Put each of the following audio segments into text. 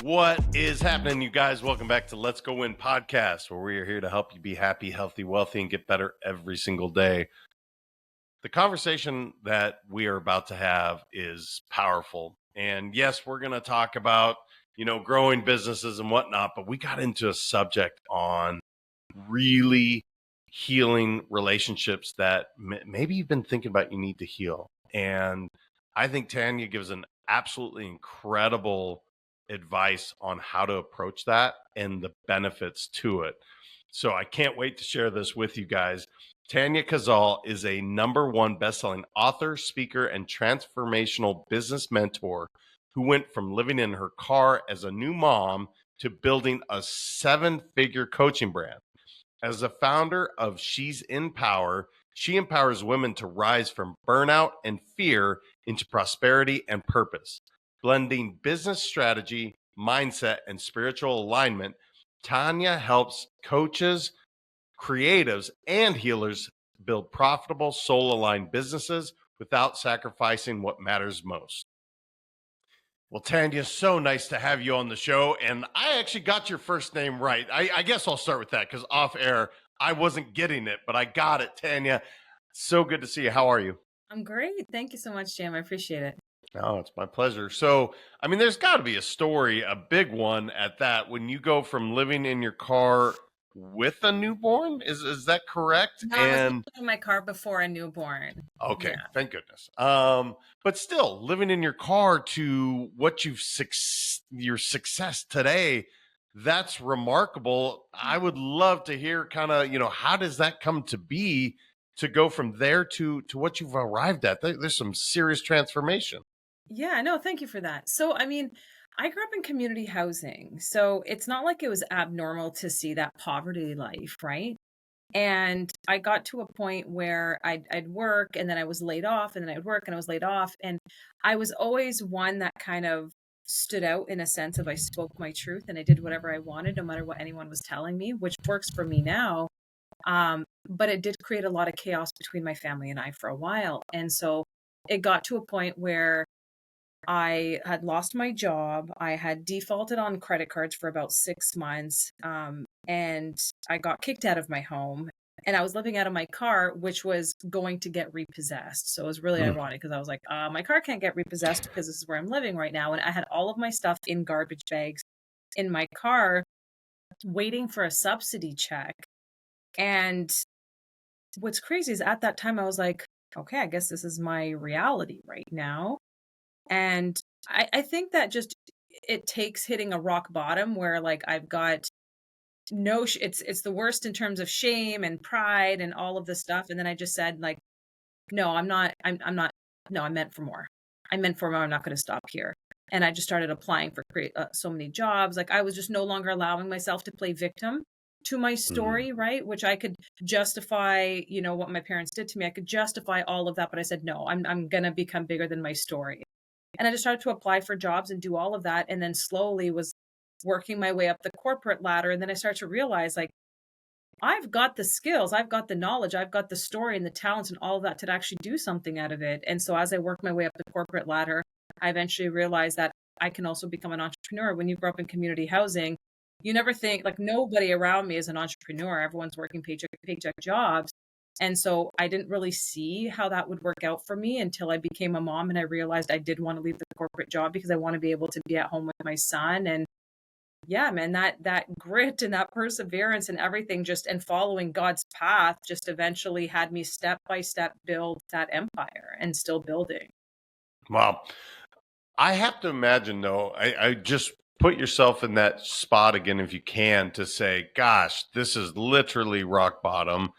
What is happening, you guys? Welcome back to Let's Go Win podcast, where we are here to help you be happy, healthy, wealthy, and get better every single day. The conversation that we are about to have is powerful. And yes, we're going to talk about, growing businesses and whatnot, but we got into a subject on really healing relationships that maybe you've been thinking about you need to heal. And I think Tania gives an absolutely incredible advice on how to approach that and the benefits to it. So I can't wait to share this with you guys. Tania Khazaal is a #1 best-selling author, speaker, and transformational business mentor who went from living in her car as a new mom to building a 7-figure coaching brand. As a founder of She's in Power, she empowers women to rise from burnout and fear into prosperity and purpose. Blending business strategy, mindset, and spiritual alignment, Tania helps coaches, creatives, and healers build profitable, soul-aligned businesses without sacrificing what matters most. Well, Tanya, so nice to have you on the show. And I actually got your first name right. I guess I'll start with that because off air, I wasn't getting it, but I got it, Tanya. So good to see you. How are you? I'm great. Thank you so much, Jam. I appreciate it. Oh, it's my pleasure. So, there's got to be a story, a big one at that, when you go from living in your car with a newborn. Is that correct? No, I was living in my car before a newborn. Okay, Yeah. thank goodness. But still, living in your car to what your success today, that's remarkable. I would love to hear kind of, how does that come to be to go from there to what you've arrived at? There's some serious transformation. Yeah, no, thank you for that. So, I grew up in community housing. So it's not like it was abnormal to see that poverty life, right? And I got to a point where I'd work and then I was laid off and then I'd work and I was laid off. And I was always one that kind of stood out in a sense of I spoke my truth and I did whatever I wanted, no matter what anyone was telling me, which works for me now. But it did create a lot of chaos between my family and I for a while. And so it got to a point where I had lost my job. I had defaulted on credit cards for about 6 months. And I got kicked out of my home. And I was living out of my car, which was going to get repossessed. So it was really Mm. ironic because I was like, my car can't get repossessed because this is where I'm living right now. And I had all of my stuff in garbage bags in my car, waiting for a subsidy check. And what's crazy is at that time, I was like, okay, I guess this is my reality right now. And I think that just it takes hitting a rock bottom where like I've got no it's the worst in terms of shame and pride and all of this stuff. And then I just said like, no, I'm not, no, I meant for more. I meant for more. I'm not going to stop here. And I just started applying for so many jobs. Like I was just no longer allowing myself to play victim to my Mm. story, right? Which I could justify, what my parents did to me. I could justify all of that, but I said, no, I'm going to become bigger than my story. And I just started to apply for jobs and do all of that. And then slowly was working my way up the corporate ladder. And then I started to realize like, I've got the skills, I've got the knowledge, I've got the story and the talents and all of that to actually do something out of it. And so as I worked my way up the corporate ladder, I eventually realized that I can also become an entrepreneur. When you grow up in community housing, you never think like nobody around me is an entrepreneur. Everyone's working paycheck to paycheck jobs. And so I didn't really see how that would work out for me until I became a mom and I realized I did want to leave the corporate job because I want to be able to be at home with my son. And yeah, man, that grit and that perseverance and everything just and following God's path just eventually had me step by step build that empire and still building. Wow. I have to imagine, though, I just put yourself in that spot again, if you can, to say, gosh, this is literally rock bottom.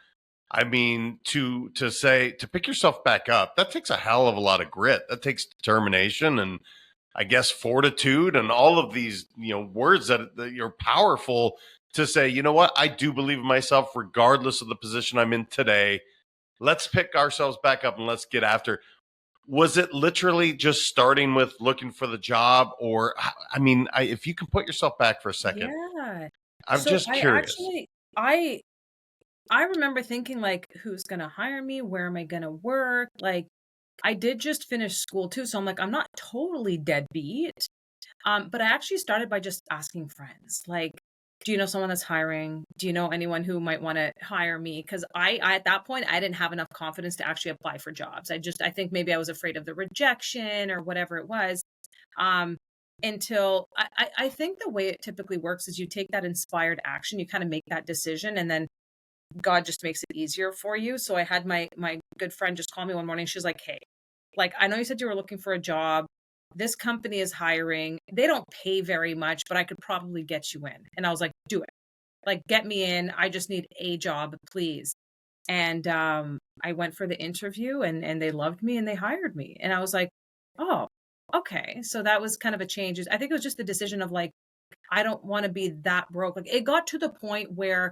To pick yourself back up, that takes a hell of a lot of grit. That takes determination and I guess fortitude and all of these, words that you're powerful to say, you know what, I do believe in myself regardless of the position I'm in today. Let's pick ourselves back up and let's get after. Was it literally just starting with looking for the job or if you can put yourself back for a second, Yeah. I'm So just I curious. actually I remember thinking like who's going to hire me? Where am I going to work? Like I did just finish school too, so I'm like I'm not totally deadbeat. But I actually started by just asking friends, like, do you know someone that's hiring? Do you know anyone who might want to hire me? Because I at that point I didn't have enough confidence to actually apply for jobs. I think maybe I was afraid of the rejection or whatever it was. Um, until I think the way it typically works is you take that inspired action, you kind of make that decision, and then God just makes it easier for you. So I had my good friend just call me one morning. She's like, "Hey, like I know you said you were looking for a job. This company is hiring. They don't pay very much, but I could probably get you in." And I was like, "Do it. Like get me in. I just need a job, please." And I went for the interview and they loved me and they hired me. And I was like, "Oh, okay." So that was kind of a change. I think it was just the decision of like I don't want to be that broke. Like it got to the point where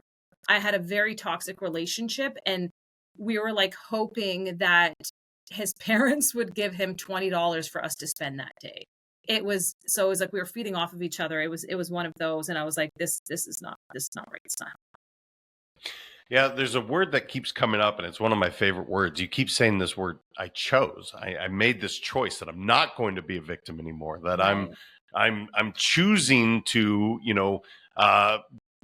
I had a very toxic relationship and we were like hoping that his parents would give him $20 for us to spend that day. It was like we were feeding off of each other. It was one of those and I was like this is not right. It's not. Yeah, there's a word that keeps coming up, and it's one of my favorite words. You keep saying this word, I chose. I made this choice that I'm not going to be a victim anymore, that I'm Right. I'm choosing to, uh,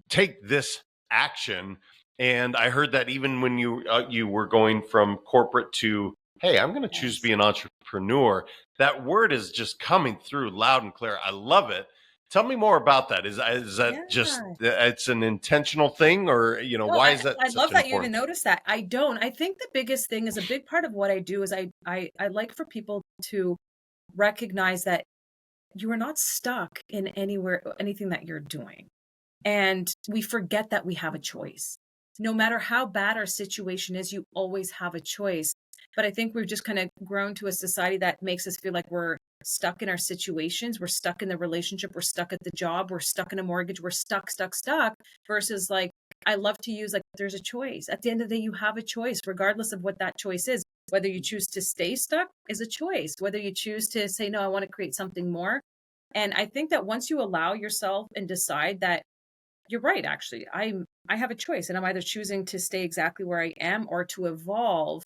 take this action. And I heard that even when you were going from corporate to, hey, I'm going to choose to Yes. be an entrepreneur, that word is just coming through loud and clear. I love it. Tell me more about that. Is that just Yeah. it's an intentional thing, or No, why I is that I such love an that you even important thing? noticed that. I don't. I think the biggest thing is a big part of what I do is I like for people to recognize that you are not stuck in anything that you're doing. And we forget that we have a choice. No matter how bad our situation is, you always have a choice. But I think we've just kind of grown to a society that makes us feel like we're stuck in our situations, we're stuck in the relationship, we're stuck at the job, we're stuck in a mortgage, we're stuck, versus like, I love to use like, there's a choice. At the end of the day, you have a choice, regardless of what that choice is. Whether you choose to stay stuck is a choice. Whether you choose to say, no, I want to create something more. And I think that once you allow yourself and decide that you're right, actually. I have a choice, and I'm either choosing to stay exactly where I am or to evolve,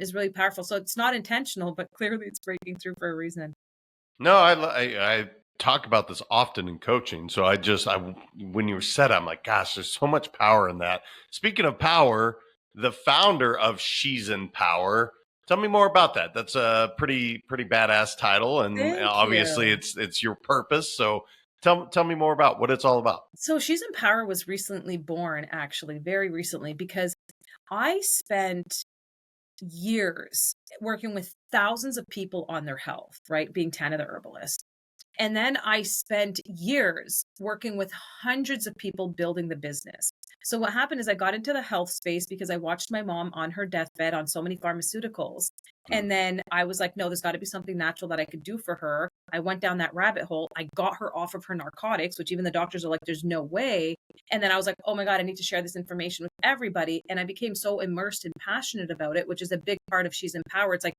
is really powerful. So it's not intentional, but clearly it's breaking through for a reason. No, I talk about this often in coaching. So when you said, I'm like, gosh, there's so much power in that. Speaking of power, the founder of She's in Power. Tell me more about that. That's a pretty badass title, and Thank obviously you. it's your purpose. So tell me more about what it's all about. So She's in Power was recently born, actually, very recently, because I spent years working with thousands of people on their health, right? Being Tana the herbalist. And then I spent years working with hundreds of people building the business. So what happened is I got into the health space because I watched my mom on her deathbed on so many pharmaceuticals. Hmm. And then I was like, no, there's got to be something natural that I could do for her. I went down that rabbit hole. I got her off of her narcotics, which even the doctors are like, there's no way. And then I was like, oh my God, I need to share this information with everybody. And I became so immersed and passionate about it, which is a big part of She's Empowered. It's like,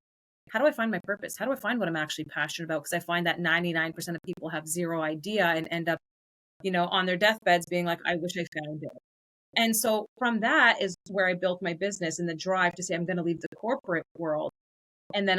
how do I find my purpose? How do I find what I'm actually passionate about? Because I find that 99% of people have zero idea and end up, on their deathbeds being like, I wish I found it. And so from that is where I built my business and the drive to say, I'm going to leave the corporate world. And then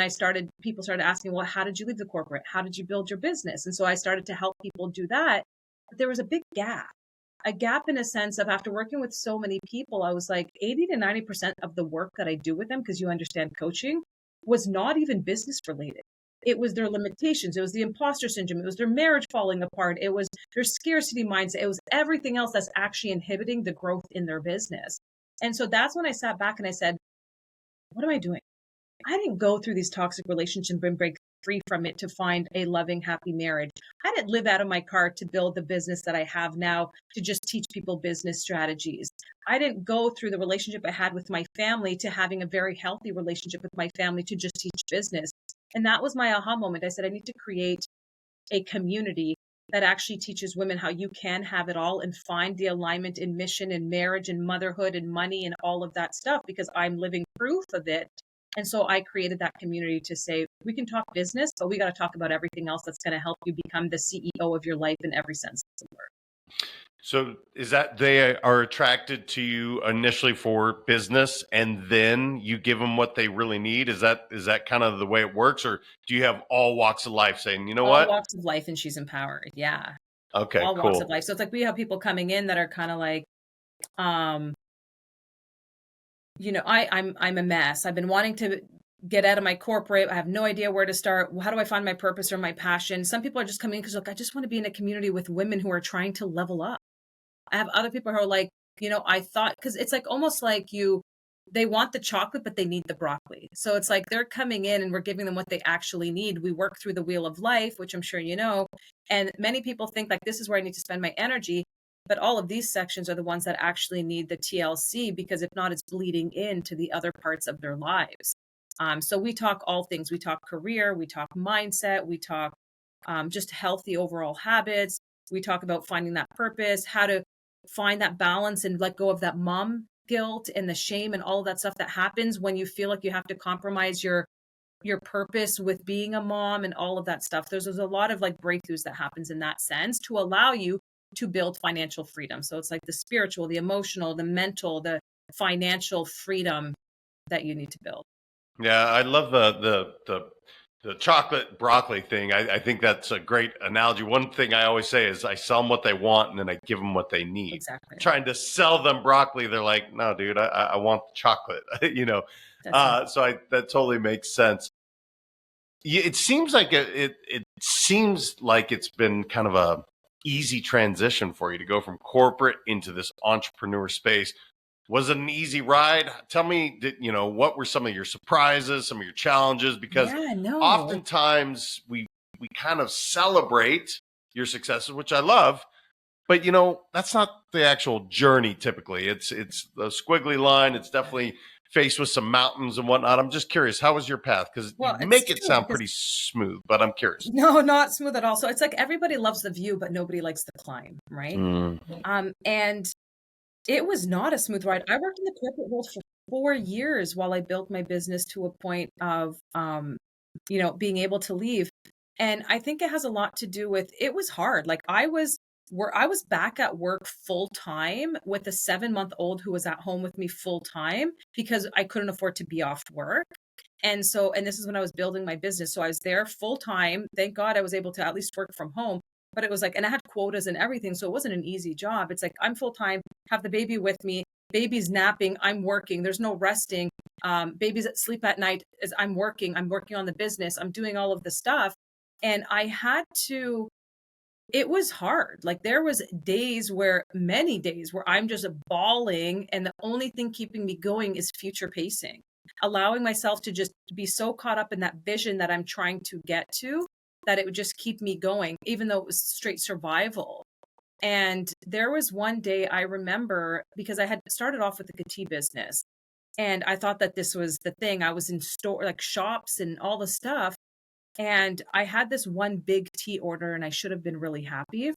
people started asking, well, how did you leave the corporate? How did you build your business? And so I started to help people do that. But there was a gap in a sense of after working with so many people, I was like 80 to 90% of the work that I do with them, because you understand coaching, was not even business related. It was their limitations. It was the imposter syndrome. It was their marriage falling apart. It was their scarcity mindset. It was everything else that's actually inhibiting the growth in their business. And so that's when I sat back and I said, what am I doing? I didn't go through these toxic relationships and break free from it to find a loving, happy marriage. I didn't live out of my car to build the business that I have now to just teach people business strategies. I didn't go through the relationship I had with my family to having a very healthy relationship with my family to just teach business. And that was my aha moment. I said, I need to create a community that actually teaches women how you can have it all and find the alignment in mission and marriage and motherhood and money and all of that stuff, because I'm living proof of it. And so I created that community to say, we can talk business, but we got to talk about everything else that's going to help you become the CEO of your life in every sense of the word. So is that they are attracted to you initially for business and then you give them what they really need? Is that kind of the way it works, or do you have all walks of life saying, you know All what? walks of life, and she's empowered. Yeah, Okay, all walks of cool. life. So it's like we have people coming in that are kind of like, um, I'm a mess. I've been wanting to get out of my corporate. I have no idea where to start. How do I find my purpose or my passion? Some people are just coming in because, look, I just want to be in a community with women who are trying to level up. I have other people who are like, I thought, because it's like almost like they want the chocolate, but they need the broccoli. So it's like they're coming in and we're giving them what they actually need. We work through the wheel of life, which I'm sure you know. And many people think like this is where I need to spend my energy. But all of these sections are the ones that actually need the TLC, because if not, it's bleeding into the other parts of their lives. So we talk all things. We talk career, we talk mindset, we talk just healthy overall habits. We talk about finding that purpose, how to find that balance and let go of that mom guilt and the shame and all of that stuff that happens when you feel like you have to compromise your purpose with being a mom and all of that stuff. There's a lot of like breakthroughs that happens in that sense to allow you to build financial freedom. So it's like the spiritual, the emotional, the mental, the financial freedom that you need to build. Yeah, I love the chocolate broccoli thing. I think that's a great analogy. One thing I always say is I sell them what they want and then I give them what they need. Exactly. Trying to sell them broccoli, they're like, no, dude, I want the chocolate, you know. That's it. That totally makes sense. It seems like it seems like it's been kind of a easy transition for you to go from corporate into this entrepreneur space. Was it an easy ride? Tell me, what were some of your surprises, some of your challenges? Because Yeah, no. oftentimes we kind of celebrate your successes, which I love, but that's not the actual journey. Typically, it's the squiggly line. It's definitely faced with some mountains and whatnot. I'm just curious, how was your path? Because you Well, it's make it true sound because pretty smooth, but I'm curious. no, not smooth at all. So it's like everybody loves the view, but nobody likes the climb, right? Mm. And it was not a smooth ride. I worked in the corporate world for 4 years while I built my business to a point of, being able to leave. And I think it has a lot to do with it was hard. Like I was back at work full time with a 7-month-old who was at home with me full time because I couldn't afford to be off work. And this is when I was building my business. So I was there full time. Thank God I was able to at least work from home. But it was like, and I had quotas and everything. So it wasn't an easy job. It's like, I'm full time, have the baby with me, baby's napping, I'm working, there's no resting. Baby's at sleep at night as I'm working on the business, I'm doing all of the stuff. And it was hard. Like there was many days where I'm just bawling and the only thing keeping me going is future pacing. Allowing myself to just be so caught up in that vision that I'm trying to get to that it would just keep me going even though it was straight survival. And there was one day I remember because I had started off with the tea business and I thought that this was the thing. I was in store like shops and all the stuff, and I had this one big tea order and I should have been really happy.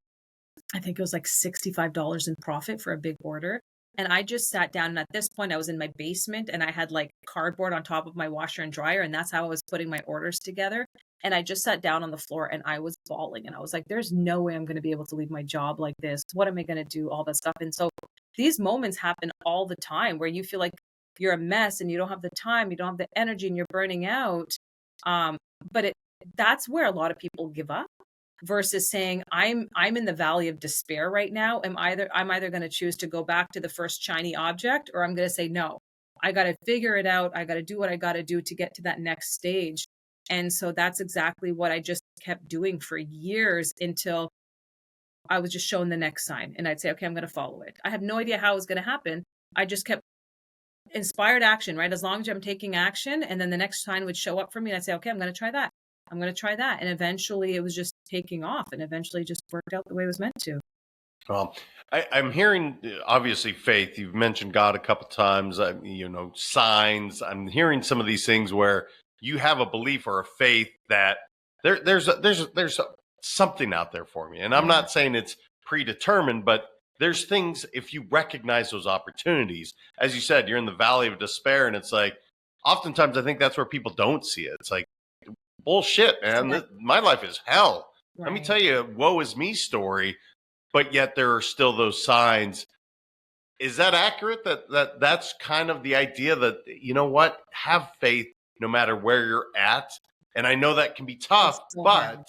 I think it was like $65 in profit for a big order. And I just sat down. And at this point, I was in my basement and I had like cardboard on top of my washer and dryer. And that's how I was putting my orders together. And I just sat down on the floor and I was bawling. And I was like, there's no way I'm going to be able to leave my job like this. What am I going to do? All that stuff. And so these moments happen all the time where you feel like you're a mess and you don't have the time, you don't have the energy, and you're burning out. Um, but that's where a lot of people give up versus saying I'm in the valley of despair right now. I'm either going to choose to go back to the first shiny object, or I'm going to say no. I got to figure it out. I got to do what I got to do to get to that next stage. And so that's exactly what I just kept doing for years until I was just shown the next sign and I'd say, okay, I'm going to follow it. I have no idea how it was going to happen. I just kept inspired action, right? As long as I'm taking action, and then the next sign would show up for me and I'd say, okay, I'm going to try that. I'm going to try that. And eventually it was just taking off and eventually just worked out the way it was meant to. Well, I'm hearing obviously faith. You've mentioned God a couple times. Signs. I'm hearing some of these things where you have a belief or a faith that there's something out there for me. And I'm Yeah. not saying it's predetermined, but there's things. If you recognize those opportunities, as you said, you're in the valley of despair, and it's like oftentimes I think that's where people don't see it. It's like bullshit, man. Yeah. My life is hell. Let me Right. tell you, a woe is me story. but yet there are still those signs. Is that accurate? That's kind of the idea that, you know what, have faith no matter where you're at. And I know that can be tough, It's so hard. but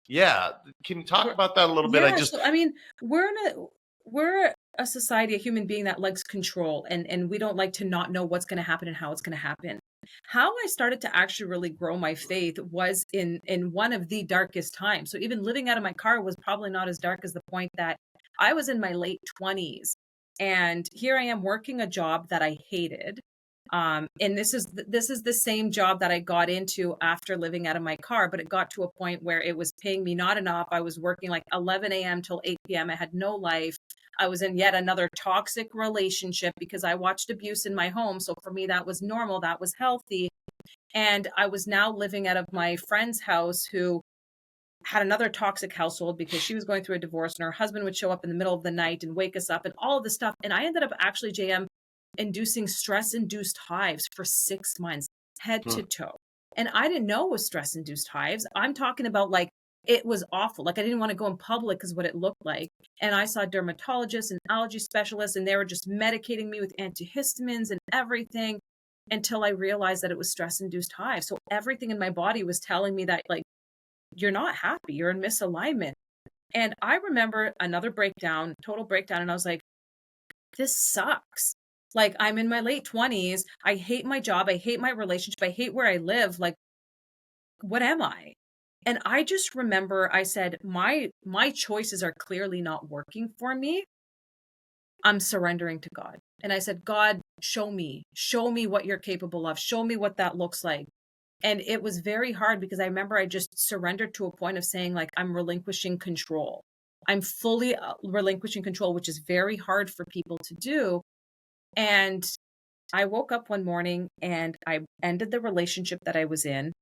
yeah, can you talk We're about that a little bit? I Yeah, just, so I mean, we're a society, a human being that likes control, and we don't like to not know what's gonna happen and how it's gonna happen. How I started to actually really grow my faith was in one of the darkest times. So even living out of my car was probably not as dark as the point that I was in my late 20s, and here I am working a job that I hated. And this is the same job that I got into after living out of my car, but it got to a point where it was paying me not enough. I was working like 11 a.m. till 8 p.m. I had no life. I was in yet another toxic relationship because I watched abuse in my home. So for me, that was normal. That was healthy. And I was now living out of my friend's house who had another toxic household because she was going through a divorce and her husband would show up in the middle of the night and wake us up and all of this stuff. And I ended up actually, JM, inducing stress induced hives for 6 months, head hmm, to toe. And I didn't know it was stress induced hives. I'm talking about like it was awful. Like I didn't want to go in public because what it looked like. And I saw dermatologists and allergy specialists, and they were just medicating me with antihistamines and everything until I realized that it was stress induced hives. So everything in my body was telling me that, like, you're not happy, you're in misalignment. And I remember another breakdown, total breakdown. And I was like, this sucks. Like, I'm in my late 20s. I hate my job. I hate my relationship. I hate where I live. Like, what am I? And I just remember I said, my choices are clearly not working for me. I'm surrendering to God. And I said, God, show me what you're capable of. Show me what that looks like. And it was very hard because I remember I just surrendered to a point of saying, like, I'm relinquishing control. I'm fully relinquishing control, which is very hard for people to do. And I woke up one morning and I ended the relationship that I was in.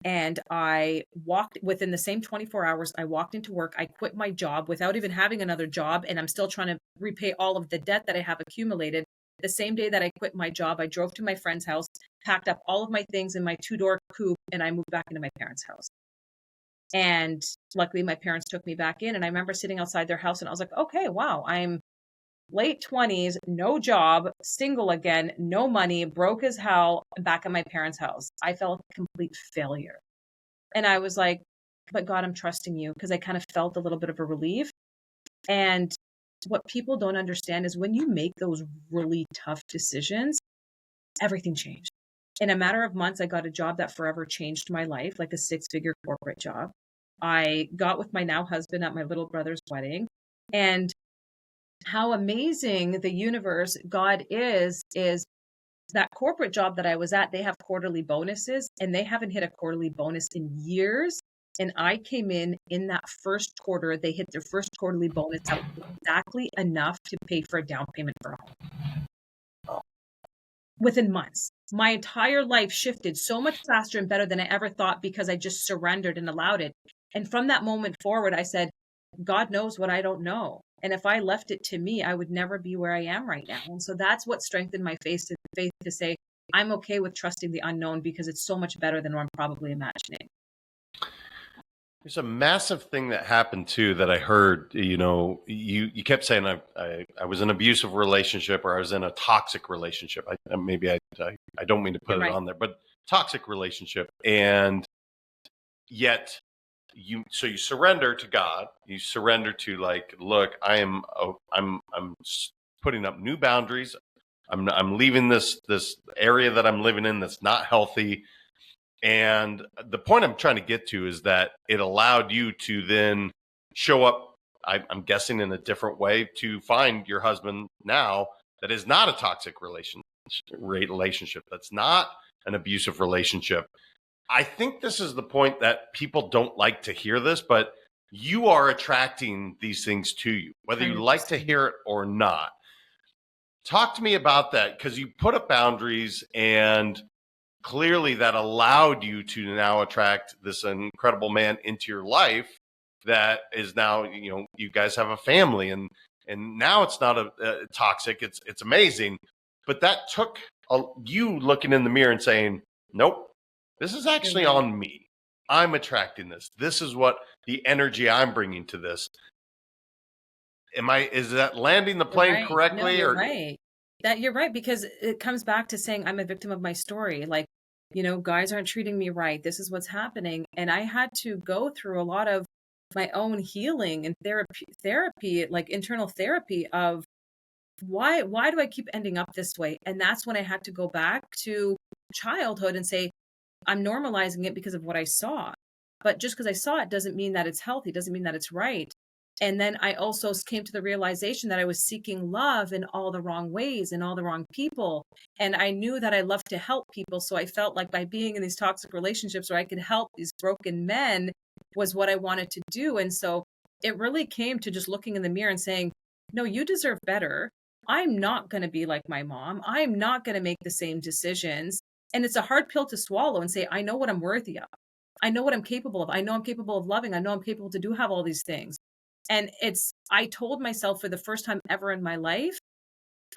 And I walked within the same 24 hours. I walked into work. I quit my job without even having another job. And I'm still trying to repay all of the debt that I have accumulated. The same day that I quit my job, I drove to my friend's house, packed up all of my things in my two-door coupe, and I moved back into my parents' house. And luckily, my parents took me back in. And I remember sitting outside their house and I was like, okay, wow, I'm late 20s, no job, single again, no money, broke as hell, back at my parents' house. I felt a complete failure. And I was like, but God, I'm trusting you, because I kind of felt a little bit of a relief. And what people don't understand is when you make those really tough decisions, everything changed. In a matter of months, I got a job that forever changed my life, like a six-figure corporate job. I got with my now husband at my little brother's wedding. And how amazing the universe, God is that corporate job that I was at, they have quarterly bonuses and they haven't hit a quarterly bonus in years. And I came in that first quarter, they hit their first quarterly bonus. That was exactly enough to pay for a down payment for a home within months. My entire life shifted so much faster and better than I ever thought because I just surrendered and allowed it. And from that moment forward, I said, God knows what I don't know. And if I left it to me, I would never be where I am right now. And so that's what strengthened my faith to say, I'm okay with trusting the unknown because it's so much better than what I'm probably imagining. there's a massive thing that happened too that I heard. You kept saying I was in an abusive relationship or I was in a toxic relationship. I don't mean to put You're it right. on there, but toxic relationship, and yet you surrender to God. You surrender to, like, look, I'm putting up new boundaries. I'm leaving this area that I'm living in that's not healthy. And the point I'm trying to get to is that it allowed you to then show up, I'm guessing, in a different way to find your husband now that is not a toxic relationship, that's not an abusive relationship. I think this is the point that people don't like to hear this, but you are attracting these things to you, whether you like to 100%. hear it or not. Talk to me about that, because you put up boundaries, and clearly that allowed you to now attract this incredible man into your life that is now, you guys have a family, and now it's not a toxic, it's amazing. But that took you looking in the mirror and saying, nope, this is You're actually right. on me. I'm attracting this. This is what the energy I'm bringing to this. Is that landing the You're plane right. No, correctly? you're Or right. That you're right, because it comes back to saying I'm a victim of my story. Like, guys aren't treating me right. This is what's happening. And I had to go through a lot of my own healing and therapy, like internal therapy of why do I keep ending up this way? And that's when I had to go back to childhood and say, I'm normalizing it because of what I saw. But just because I saw it doesn't mean that it's healthy, doesn't mean that it's right. And then I also came to the realization that I was seeking love in all the wrong ways and all the wrong people. And I knew that I love to help people. So I felt like by being in these toxic relationships where I could help these broken men was what I wanted to do. And so it really came to just looking in the mirror and saying, no, you deserve better. I'm not going to be like my mom. I'm not going to make the same decisions. And it's a hard pill to swallow and say, I know what I'm worthy of. I know what I'm capable of. I know I'm capable of loving. I know I'm capable to do have all these things. And I told myself for the first time ever in my life,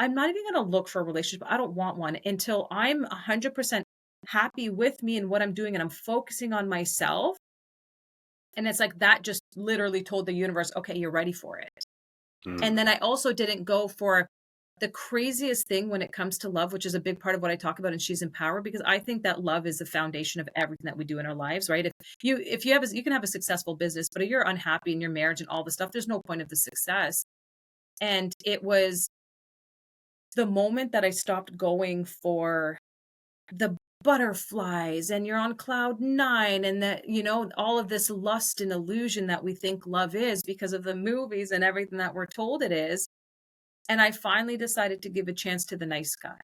I'm not even going to look for a relationship. I don't want one until I'm 100% happy with me and what I'm doing and I'm focusing on myself. And it's like that just literally told the universe, okay, you're ready for it. And then I also didn't go for the craziest thing when it comes to love, which is a big part of what I talk about in She's Empowered, because I think that love is the foundation of everything that we do in our lives, right? If you have you can have a successful business, but if you're unhappy in your marriage and all the stuff, there's no point of the success. And it was the moment that I stopped going for the butterflies and you're on cloud nine and that, all of this lust and illusion that we think love is because of the movies and everything that we're told it is. And I finally decided to give a chance to the nice guy,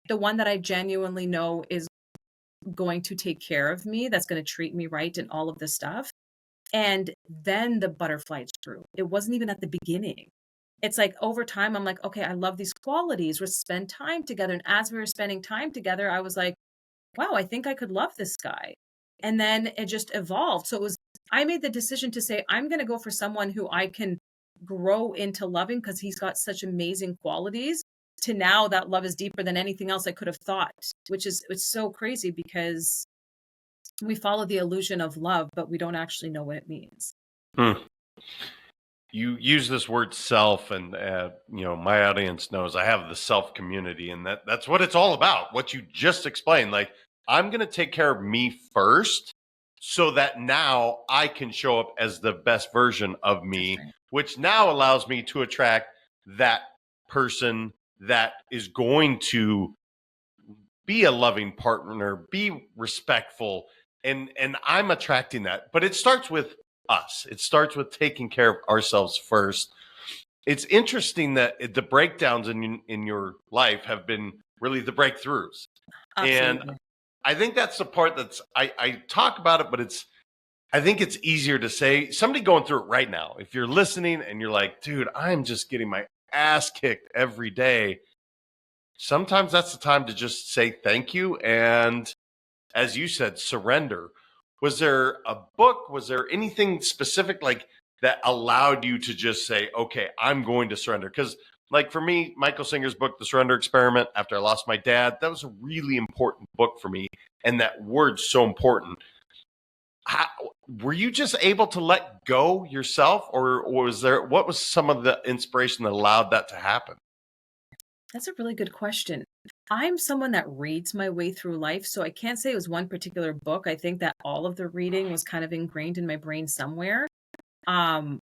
the one that I genuinely know is going to take care of me, that's going to treat me right and all of this stuff. And then the butterflies grew. It wasn't even at the beginning. It's like over time, I'm like, okay, I love these qualities. We'll spend time together. And as we were spending time together, I was like, wow, I think I could love this guy. And then it just evolved. So I made the decision to say, I'm going to go for someone who I can grow into loving because he's got such amazing qualities, to now that love is deeper than anything else I could have thought, it's so crazy because we follow the illusion of love, but we don't actually know what it means. You use this word self, and my audience knows I have the self community, and that's what it's all about. What you just explained, like, I'm going to take care of me first so that now I can show up as the best version of me, Right. which now allows me to attract that person that is going to be a loving partner, be respectful, and I'm attracting that. But it starts with us. It starts with taking care of ourselves first. It's interesting that the breakdowns in your life have been really the breakthroughs. And Absolutely. I think that's the part I talk about it, but I think it's easier to say. Somebody going through it right now, if you're listening and you're like, dude, I'm just getting my ass kicked every day, sometimes that's the time to just say thank you. And as you said, surrender. Was there a book? Was there anything specific like that allowed you to just say, okay, I'm going to surrender? Because, like, for me, Michael Singer's book, The Surrender Experiment, after I lost my dad, that was a really important book for me. And that word's so important. How, were you just able to let go yourself, or what was some of the inspiration that allowed that to happen? That's a really good question. I'm someone that reads my way through life, so I can't say it was one particular book. I think that all of the reading was kind of ingrained in my brain somewhere. Um,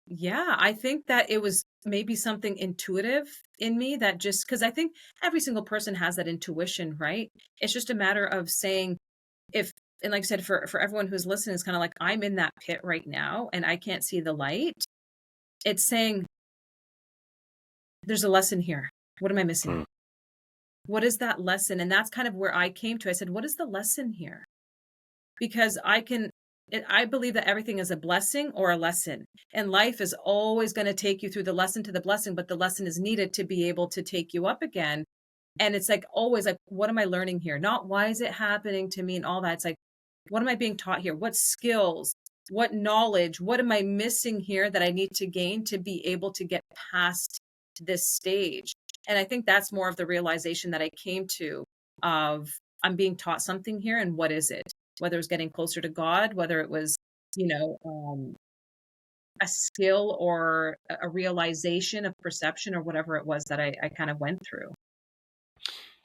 yeah, I think that it was maybe something intuitive in me that just because I think every single person has that intuition, right? It's just a matter of saying if and like I said, for everyone who's listening, it's kind of like I'm in that pit right now and I can't see the light. It's saying there's a lesson here. What am I missing? Hmm. What is that lesson? And that's kind of where I came to. I said, what is the lesson here? Because I believe that everything is a blessing or a lesson. And life is always going to take you through the lesson to the blessing, but the lesson is needed to be able to take you up again. And it's like always like, what am I learning here? Not why is it happening to me and all that. It's like, what am I being taught here? What skills, what knowledge, what am I missing here that I need to gain to be able to get past this stage? And I think that's more of the realization that I came to of I'm being taught something here and what is it? Whether it was getting closer to God, whether it was, you know, a skill or a realization of perception or whatever it was that I kind of went through.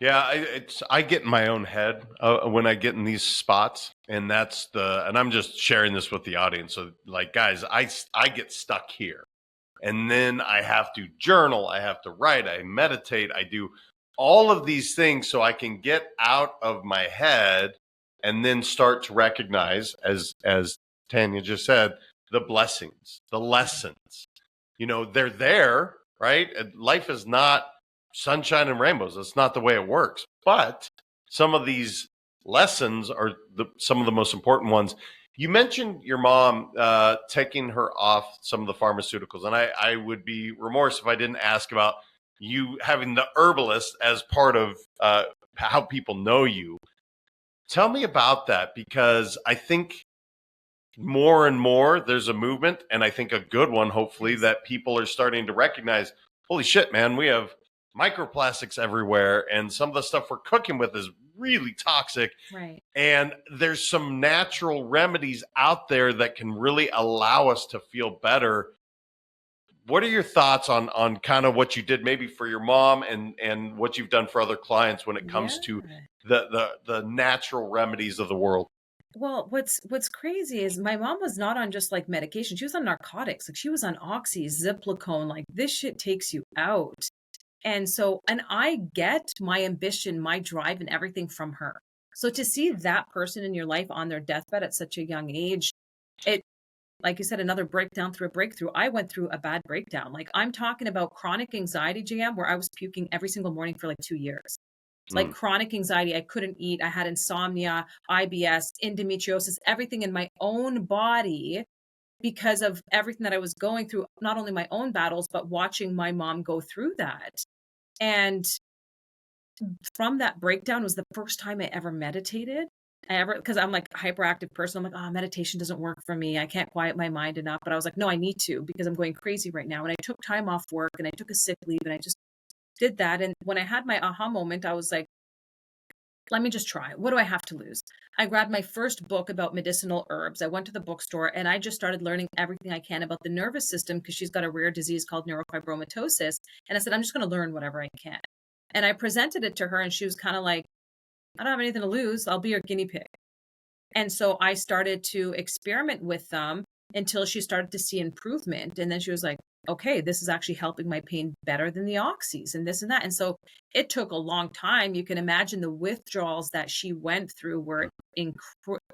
Yeah, I get in my own head when I get in these spots, and and I'm just sharing this with the audience. So, like, guys, I get stuck here, and then I have to journal, I have to write, I meditate, I do all of these things so I can get out of my head, and then start to recognize, as Tanya just said, the blessings, the lessons. They're there, right? Life is not sunshine and rainbows. That's not the way it works. But some of these lessons are some of the most important ones. You mentioned your mom taking her off some of the pharmaceuticals, and I would be remorse if I didn't ask about you having the herbalist as part of how people know you. Tell me about that, because I think more and more there's a movement, and I think a good one, hopefully, Yes. that people are starting to recognize, holy shit, man, we have microplastics everywhere, and some of the stuff we're cooking with is really toxic. Right. And there's some natural remedies out there that can really allow us to feel better. What are your thoughts on kind of what you did maybe for your mom, and what you've done for other clients when it Yeah. comes to the natural remedies of the world? Well, what's crazy is my mom was not on just like medication. She was on narcotics. Like she was on oxy, Ziplicone. Like this shit takes you out. And I get my ambition, my drive, and everything from her. So to see that person in your life on their deathbed at such a young age, it, like you said, another breakdown through a breakthrough. I went through a bad breakdown. Like I'm talking about chronic anxiety, JM, where I was puking every single morning for like 2 years. Like Mm. chronic anxiety, I couldn't eat. I had insomnia, IBS, endometriosis, everything in my own body because of everything that I was going through, not only my own battles, but watching my mom go through that. And from that breakdown was the first time I ever meditated. Because I'm like a hyperactive person. I'm like, oh, meditation doesn't work for me. I can't quiet my mind enough. But I was like, no, I need to because I'm going crazy right now. And I took time off work and I took a sick leave and I just did that. And when I had my aha moment, I was like, let me just try. What do I have to lose? I grabbed my first book about medicinal herbs. I went to the bookstore and I just started learning everything I can about the nervous system because she's got a rare disease called neurofibromatosis. And I said, I'm just going to learn whatever I can. And I presented it to her and she was kind of like, I don't have anything to lose. I'll be your guinea pig. And so I started to experiment with them until she started to see improvement. And then she was like, okay, this is actually helping my pain better than the oxys and this and that. And so it took a long time. You can imagine the withdrawals that she went through were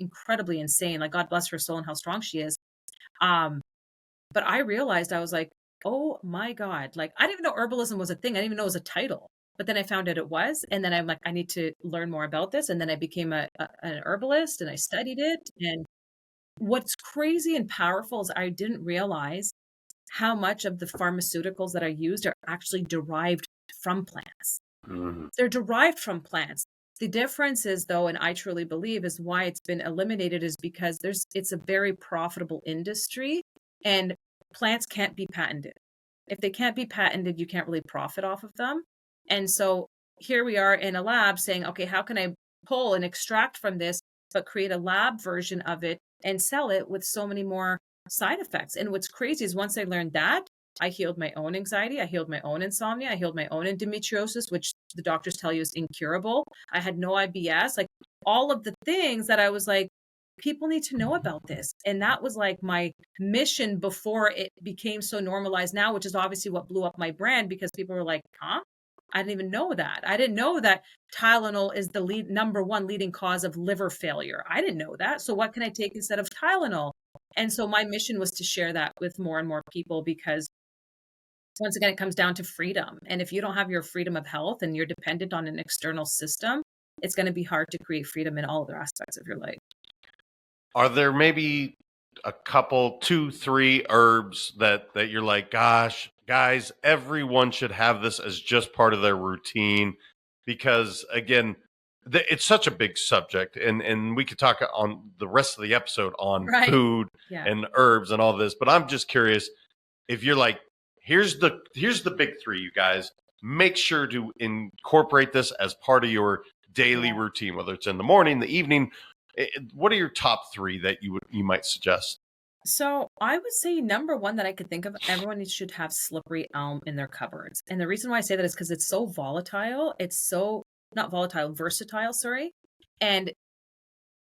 incredibly insane. Like God bless her soul and how strong she is. Um, but I realized I was like, oh my God, like I didn't even know herbalism was a thing. I didn't even know it was a title. But then I found out it was. And then I'm like, I need to learn more about this. And then I became an herbalist and I studied it. And what's crazy and powerful is I didn't realize how much of the pharmaceuticals that I used are actually derived from plants. Mhm. They're derived from plants. The difference is though, and I truly believe is why it's been eliminated is because it's a very profitable industry and plants can't be patented. If they can't be patented, you can't really profit off of them. And so here we are in a lab saying, okay, how can I pull and extract from this, but create a lab version of it and sell it with so many more side effects? And what's crazy is once I learned that, I healed my own anxiety. I healed my own insomnia. I healed my own endometriosis, which the doctors tell you is incurable. I had no IBS, like all of the things that I was like, people need to know about this. And that was like my mission before it became so normalized now, which is obviously what blew up my brand because people were like, huh? I didn't even know that. I didn't know that Tylenol is the number one leading cause of liver failure. I didn't know that. So what can I take instead of Tylenol? And so my mission was to share that with more and more people because once again, it comes down to freedom. And if you don't have your freedom of health and you're dependent on an external system, it's going to be hard to create freedom in all other aspects of your life. Are there maybe a couple, 2, 3 herbs that you're like, gosh, guys, everyone should have this as just part of their routine? Because again, it's such a big subject, and we could talk on the rest of the episode on Right. food Yeah. and herbs and all this. But I'm just curious if you're like, here's the big 3, you guys. Make sure to incorporate this as part of your daily Yeah. routine, whether it's in the morning, the evening. What are your top 3 that you might suggest? So I would say number one that I could think of, everyone should have slippery elm in their cupboards. And the reason why I say that is because it's so volatile. It's so not volatile, versatile, sorry. And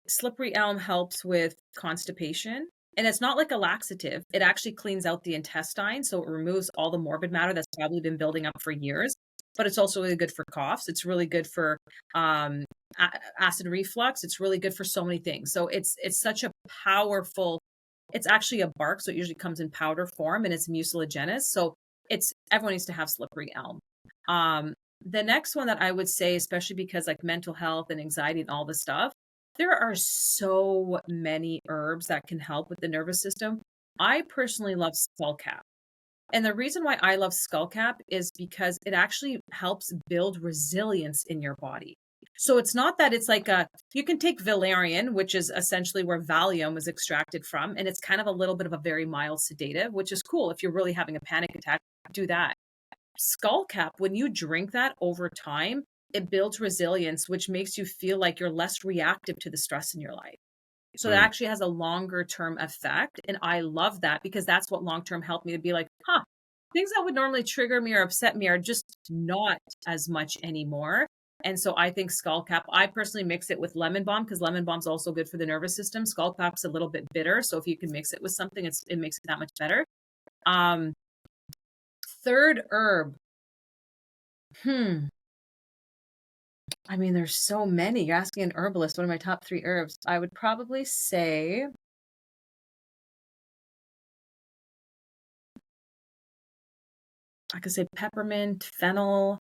slippery elm helps with constipation. And it's not like a laxative. It actually cleans out the intestine. So it removes all the morbid matter that's probably been building up for years. But it's also really good for coughs. It's really good for um, acid reflux. It's really good for so many things. So it's such a powerful. It's actually a bark, so it usually comes in powder form, and it's mucilaginous. So it's everyone needs to have slippery elm. Um, the next one that I would say, especially because like mental health and anxiety and all this stuff, there are so many herbs that can help with the nervous system. I personally love skullcap. And the reason why I love skullcap is because it actually helps build resilience in your body. So it's not that it's like you can take valerian, which is essentially where Valium is extracted from, and it's kind of a little bit of a very mild sedative, which is cool. If you're really having a panic attack, do that. Skullcap, when you drink that over time, it builds resilience, which makes you feel like you're less reactive to the stress in your life. So that Mm. actually has a longer term effect. And I love that because that's what long term helped me to be like, huh, things that would normally trigger me or upset me are just not as much anymore. And so I think skullcap, I personally mix it with lemon balm because lemon balm is also good for the nervous system. Skullcap's a little bit bitter. So if you can mix it with something, it makes it that much better. Um, third herb. Hmm. I mean, there's so many. You're asking an herbalist, what are my top three herbs? I would probably say I could say peppermint, fennel.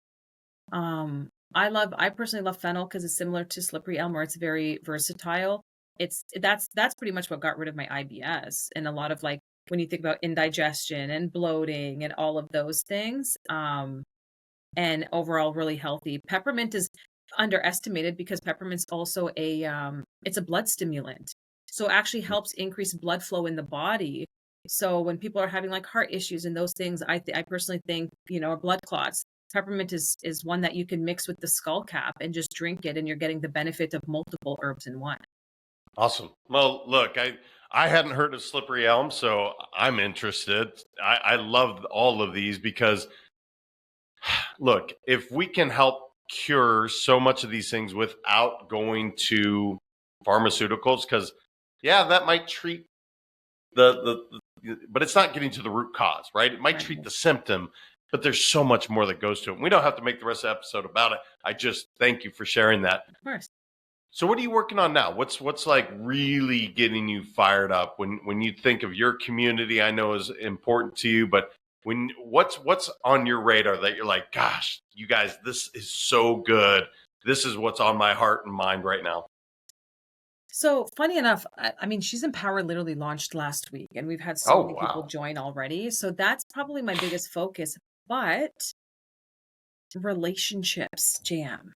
I personally love fennel because it's similar to slippery elm, where it's very versatile. That's pretty much what got rid of my IBS and a lot of like when you think about indigestion and bloating and all of those things. And overall really healthy. Peppermint is underestimated because peppermint's also it's a blood stimulant. So it actually helps increase blood flow in the body. So when people are having like heart issues and those things, I personally think, or blood clots, peppermint is one that you can mix with the skull cap and just drink it and you're getting the benefit of multiple herbs in one. Awesome. Well, look, I hadn't heard of slippery elm, so I'm interested. I love all of these because look, if we can help cure so much of these things without going to pharmaceuticals, because yeah, that might treat but it's not getting to the root cause, right? It might Right. treat the symptom, but there's so much more that goes to it. We don't have to make the rest of the episode about it. I just thank you for sharing that. Of course. So what are you working on now? What's like really getting you fired up when you think of your community? I know is important to you, but what's on your radar that you're like, gosh, you guys, this is so good. This is what's on my heart and mind right now. So funny enough, I mean, She's Empowered literally launched last week, and we've had so Oh many people wow. join already. So that's probably my biggest focus. But relationships, Jam,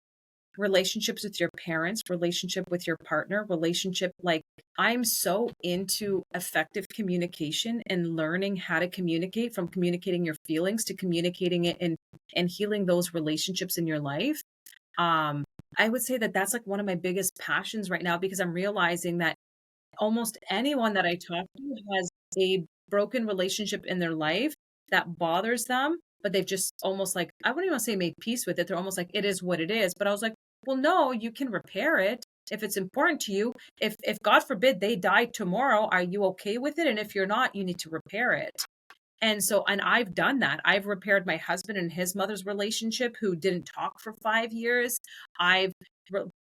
relationships with your parents, relationship with your partner, relationship like I'm so into effective communication and learning how to communicate from communicating your feelings to communicating it and healing those relationships in your life. Um, I would say that that's like one of my biggest passions right now because I'm realizing that almost anyone that I talk to has a broken relationship in their life that bothers them, but they've just almost like, I wouldn't even say made peace with it. They're almost like, it is what it is. But I was like, well, no, you can repair it if it's important to you. If God forbid they die tomorrow, are you okay with it? And if you're not, you need to repair it. And I've done that. I've repaired my husband and his mother's relationship who didn't talk for 5 years. I've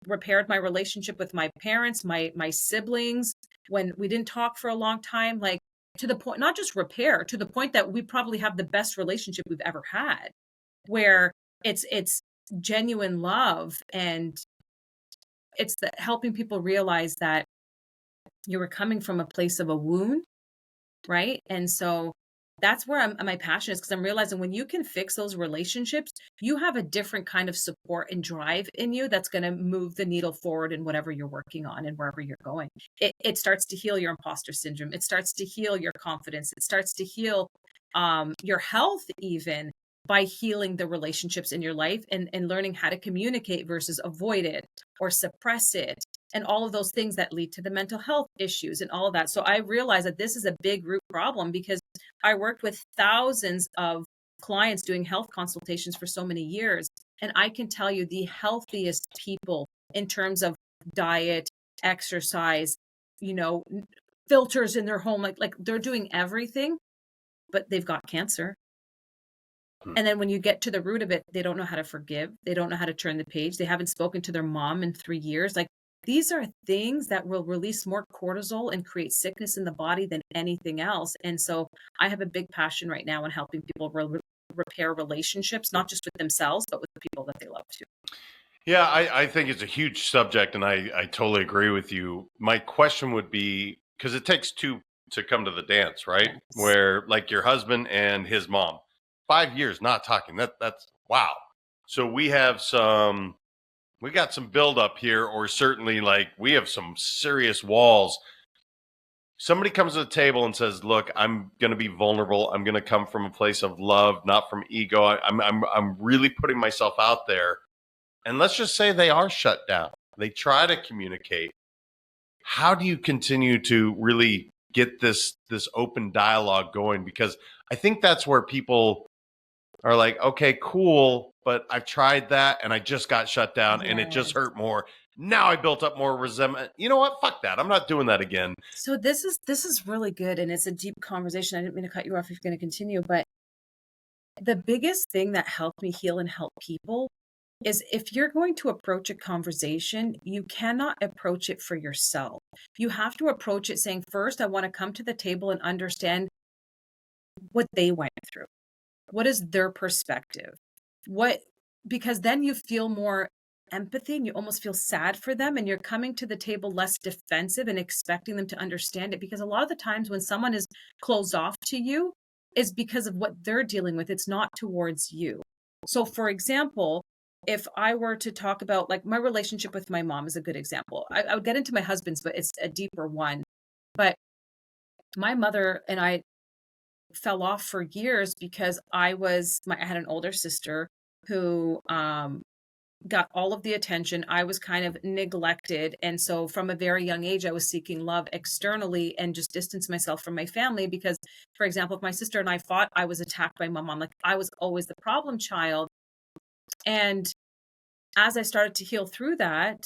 repaired my relationship with my parents, my siblings when we didn't talk for a long time, like to the point, not just repair, to the point that we probably have the best relationship we've ever had, where it's genuine love and it's helping people realize that you were coming from a place of a wound, right? And so that's where my passion is because I'm realizing when you can fix those relationships, you have a different kind of support and drive in you that's going to move the needle forward in whatever you're working on and wherever you're going. It starts to heal your imposter syndrome. It starts to heal your confidence. It starts to heal your health even. by healing the relationships in your life and learning how to communicate versus avoid it or suppress it and all of those things that lead to the mental health issues and all of that. So I realized that this is a big root problem because I worked with thousands of clients doing health consultations for so many years. And I can tell you the healthiest people in terms of diet, exercise, filters in their home, like they're doing everything, but they've got cancer. And then when you get to the root of it, they don't know how to forgive. They don't know how to turn the page. They haven't spoken to their mom in 3 years. Like these are things that will release more cortisol and create sickness in the body than anything else. And so I have a big passion right now in helping people repair relationships, not just with themselves, but with the people that they love too. Yeah, I think it's a huge subject, and I totally agree with you. My question would be, because it takes two to come to the dance, right? Yes. Where like your husband and his mom, 5 years not talking. That's wow. So we got some buildup here, or certainly like we have some serious walls. Somebody comes to the table and says, "Look, I'm going to be vulnerable. I'm going to come from a place of love, not from ego. I'm really putting myself out there." And let's just say they are shut down. They try to communicate. How do you continue to really get this open dialogue going? Because I think that's where people are like, okay, cool, but I've tried that and I just got shut down and it just Yes. hurt more. Now I built up more resentment. You know what? Fuck that. I'm not doing that again. So this is really good, and it's a deep conversation. I didn't mean to cut you off if you're going to continue, but the biggest thing that helped me heal and help people is if you're going to approach a conversation, you cannot approach it for yourself. You have to approach it saying, first, I want to come to the table and understand what they went through. What is their perspective? Because then you feel more empathy and you almost feel sad for them, and you're coming to the table less defensive and expecting them to understand it. Because a lot of the times when someone is closed off to you is because of what they're dealing with. It's not towards you. So for example, if I were to talk about like my relationship with my mom is a good example. I would get into my husband's, but it's a deeper one. But my mother and I fell off for years because I had an older sister who got all of the attention. I was kind of neglected. And so from a very young age, I was seeking love externally and just distanced myself from my family because, for example, if my sister and I fought, I was attacked by my mom. Like I was always the problem child. And as I started to heal through that,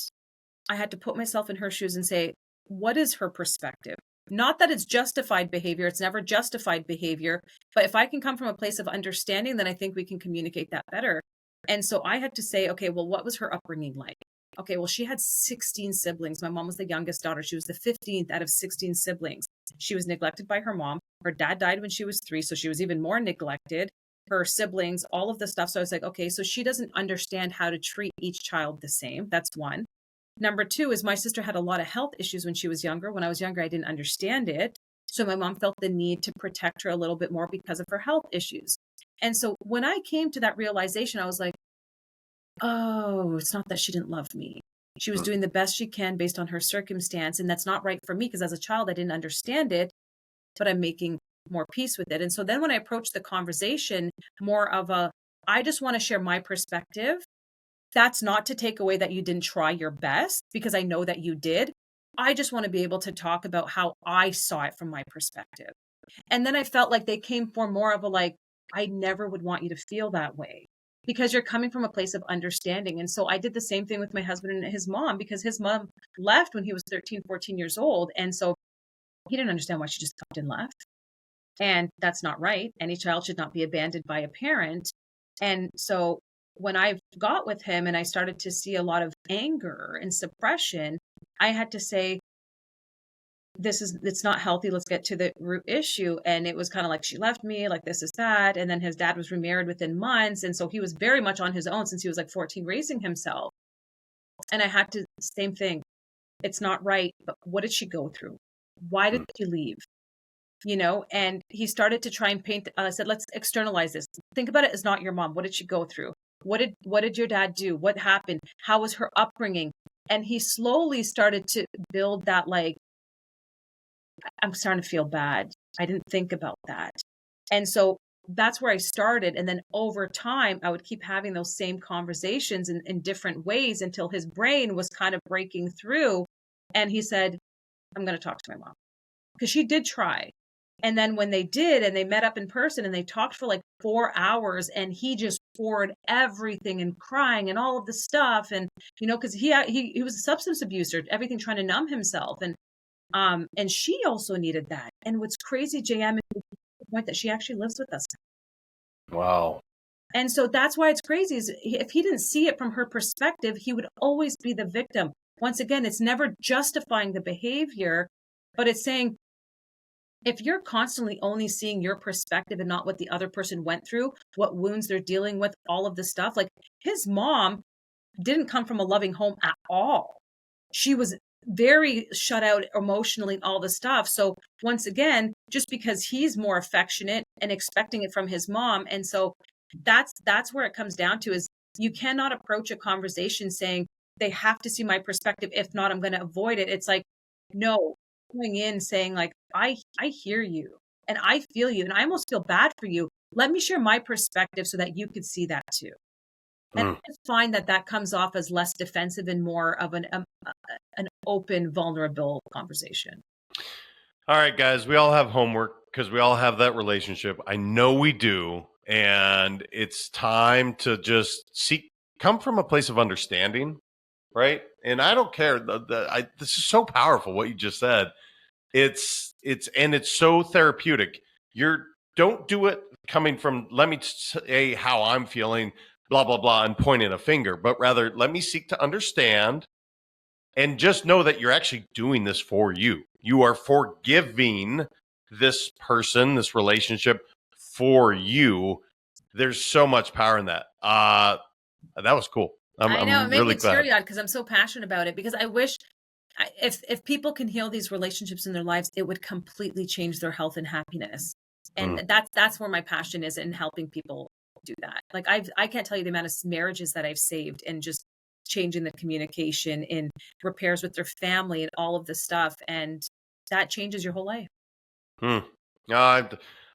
I had to put myself in her shoes and say, what is her perspective? Not that it's justified behavior. It's never justified behavior. But if I can come from a place of understanding, then I think we can communicate that better. And so I had to say, okay, well, what was her upbringing like? Okay, well, she had 16 siblings. My mom was the youngest daughter. She was the 15th out of 16 siblings. She was neglected by her mom. Her dad died when she was 3, so she was even more neglected. Her siblings, all of the stuff. So I was like, okay, so she doesn't understand how to treat each child the same. That's one. Number 2 is my sister had a lot of health issues when she was younger. When I was younger, I didn't understand it. So my mom felt the need to protect her a little bit more because of her health issues. And so when I came to that realization, I was like, oh, it's not that she didn't love me. She was doing the best she can based on her circumstance. And that's not right for me because as a child, I didn't understand it, but I'm making more peace with it. And so then when I approached the conversation, more of I just want to share my perspective. That's not to take away that you didn't try your best because I know that you did. I just want to be able to talk about how I saw it from my perspective. And then I felt like they came for more of a like, I never would want you to feel that way because you're coming from a place of understanding. And so I did the same thing with my husband and his mom because his mom left when he was 13, 14 years old. And so he didn't understand why she just up and left. And that's not right. Any child should not be abandoned by a parent. And so when I got with him and I started to see a lot of anger and suppression, I had to say, it's not healthy. Let's get to the root issue. And it was kind of like, she left me, like this is that. And then his dad was remarried within months. And so he was very much on his own since he was like 14, raising himself. And I had to, same thing. It's not right. But what did she go through? Why did she leave? And he started to try and paint. I said, let's externalize this. Think about it as not your mom. What did she go through? What did your dad do? What happened? How was her upbringing? And he slowly started to build that, like, I'm starting to feel bad. I didn't think about that. And so that's where I started. And then over time, I would keep having those same conversations in different ways until his brain was kind of breaking through. And he said, I'm going to talk to my mom, because she did try. And then when they did, and they met up in person and they talked for like 4 hours, and he just poured everything and crying and all of the stuff. And, cause he was a substance abuser, everything trying to numb himself. And she also needed that. And what's crazy, JM, is the point that she actually lives with us. Wow. And so that's why it's crazy, is if he didn't see it from her perspective, he would always be the victim. Once again, it's never justifying the behavior, but it's saying, if you're constantly only seeing your perspective and not what the other person went through, what wounds they're dealing with, all of the stuff, like his mom didn't come from a loving home at all. She was very shut out emotionally and all the stuff. So once again, just because he's more affectionate and expecting it from his mom. And so that's where it comes down to, is you cannot approach a conversation saying they have to see my perspective. If not, I'm going to avoid it. It's like, no, going in saying like, I hear you and I feel you and I almost feel bad for you. Let me share my perspective so that you could see that too. And I just find that comes off as less defensive and more of an open, vulnerable conversation. All right, guys, we all have homework because we all have that relationship. I know we do. And it's time to just come from a place of understanding, right? And I don't care. This is so powerful what you just said. It's so therapeutic. Don't do it coming from, let me say how I'm feeling, blah, blah, blah, and pointing a finger, but rather let me seek to understand and just know that you're actually doing this for you. You are forgiving this person, this relationship for you. There's so much power in that. That was cool. I know, it made really me glad. teary-eyed because I'm so passionate about it, because I wish if people can heal these relationships in their lives, it would completely change their health and happiness. And that's where my passion is, in helping people do that. Like I can't tell you the amount of marriages that I've saved, and just changing the communication in repairs with their family and all of the stuff. And that changes your whole life.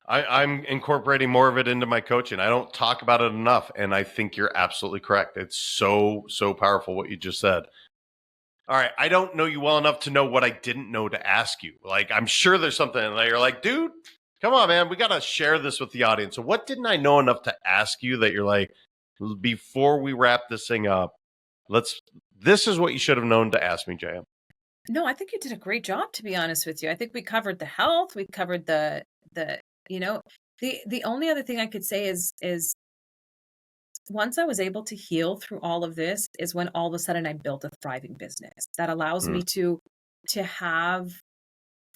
I'm incorporating more of it into my coaching. I don't talk about it enough, and I think you're absolutely correct. It's so powerful what you just said. All right, I don't know you well enough to know what I didn't know to ask you. Like, I'm sure there's something that you're like, dude, come on, man, we got to share this with the audience. So what didn't I know enough to ask you that you're like, before we wrap this thing up, this is what you should have known to ask me, JM? No, I think you did a great job, to be honest with you. I think we covered the health, we covered the the only other thing I could say is once I was able to heal through all of this, is when all of a sudden I built a thriving business that allows me to have,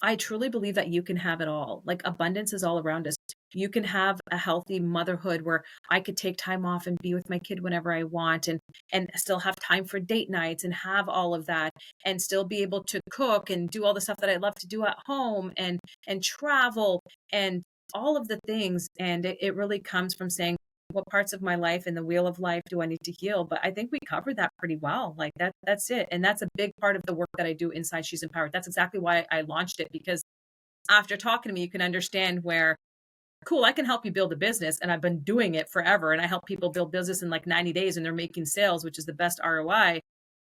I truly believe that you can have it all. Like, abundance is all around us. You can have a healthy motherhood where I could take time off and be with my kid whenever I want, and still have time for date nights and have all of that, and still be able to cook and do all the stuff that I love to do at home, and travel and all of the things. And it really comes from saying, what parts of my life and the wheel of life do I need to heal? But I think we covered that pretty well. Like that's it. And that's a big part of the work that I do inside She's Empowered. That's exactly why I launched it, because after talking to me, you can understand where, cool, I can help you build a business, and I've been doing it forever. And I help people build business in like 90 days and they're making sales, which is the best ROI.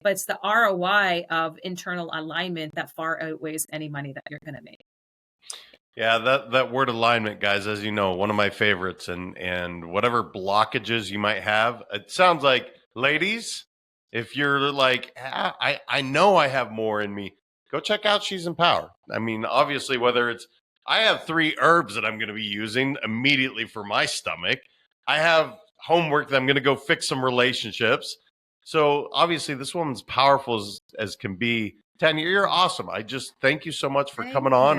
But it's the ROI of internal alignment that far outweighs any money that you're going to make. Yeah, that word alignment, guys, as you know, one of my favorites. And whatever blockages you might have, it sounds like, ladies, if you're like, I know I have more in me, go check out She's Empowered. I mean, obviously, whether it's, I have 3 herbs that I'm going to be using immediately for my stomach. I have homework that I'm going to go fix some relationships. So obviously, this woman's powerful as can be. Tania, you're awesome. I just thank you so much for coming on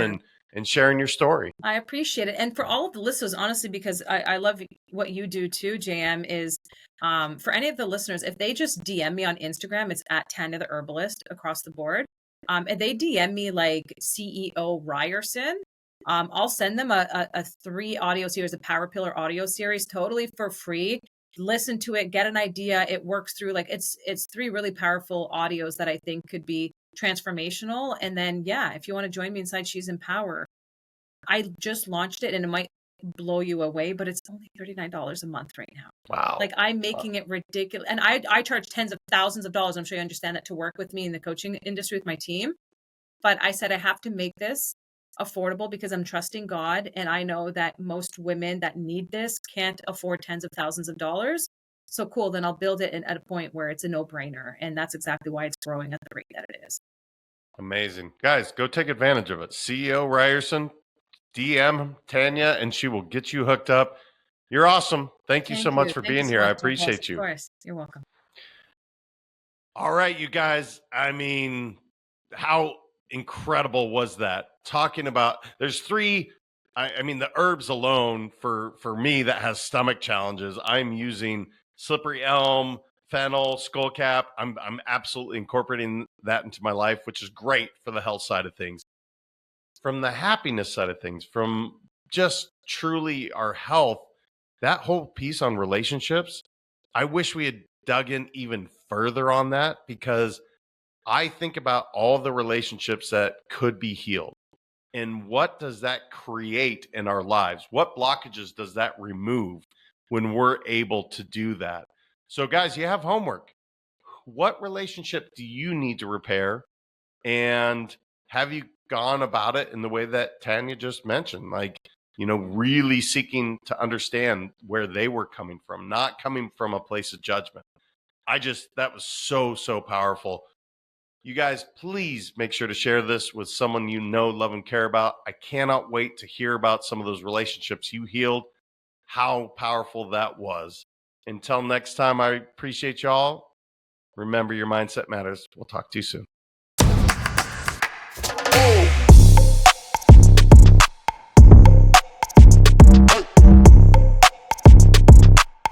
and sharing your story. I appreciate it. And for all of the listeners, honestly, because I love what you do too, JM, is for any of the listeners, if they just DM me on Instagram, it's at Tania the Herbalist across the board. And they DM me like CEO Ryerson, I'll send them a 3 audio series, a Power Pillar audio series, totally for free. Listen to it, get an idea. It works through, like, it's 3 really powerful audios that I think could be transformational. And then, yeah, if you want to join me inside She's Empowered, I just launched it, and it might blow you away, but it's only $39 a month right now. Wow. Like, I'm making it ridiculous. And I charge tens of thousands of dollars. I'm sure you understand that, to work with me in the coaching industry with my team. But I said, I have to make this affordable because I'm trusting God. And I know that most women that need this can't afford tens of thousands of dollars. So cool. Then I'll build it at a point where it's a no brainer. And that's exactly why it's growing at the rate that it is. Amazing. Guys, go take advantage of it. CEO Ryerson, DM Tanya, and she will get you hooked up. You're awesome. Thank you so much for being here. I appreciate you. Of course. You're welcome. All right, you guys. I mean, how incredible was that? Talking about, there's three, I mean, the herbs alone for me that has stomach challenges, I'm using slippery elm, fennel, skullcap. I'm absolutely incorporating that into my life, which is great for the health side of things. From the happiness side of things, from just truly our health, that whole piece on relationships, I wish we had dug in even further on that, because I think about all the relationships that could be healed. And what does that create in our lives? What blockages does that remove when we're able to do that? So, guys, you have homework. What relationship do you need to repair? And have you gone about it in the way that Tanya just mentioned? Like, really seeking to understand where they were coming from, not coming from a place of judgment. That was so, so powerful. You guys, please make sure to share this with someone you know, love, and care about. I cannot wait to hear about some of those relationships you healed, how powerful that was. Until next time, I appreciate y'all. Remember, your mindset matters. We'll talk to you soon.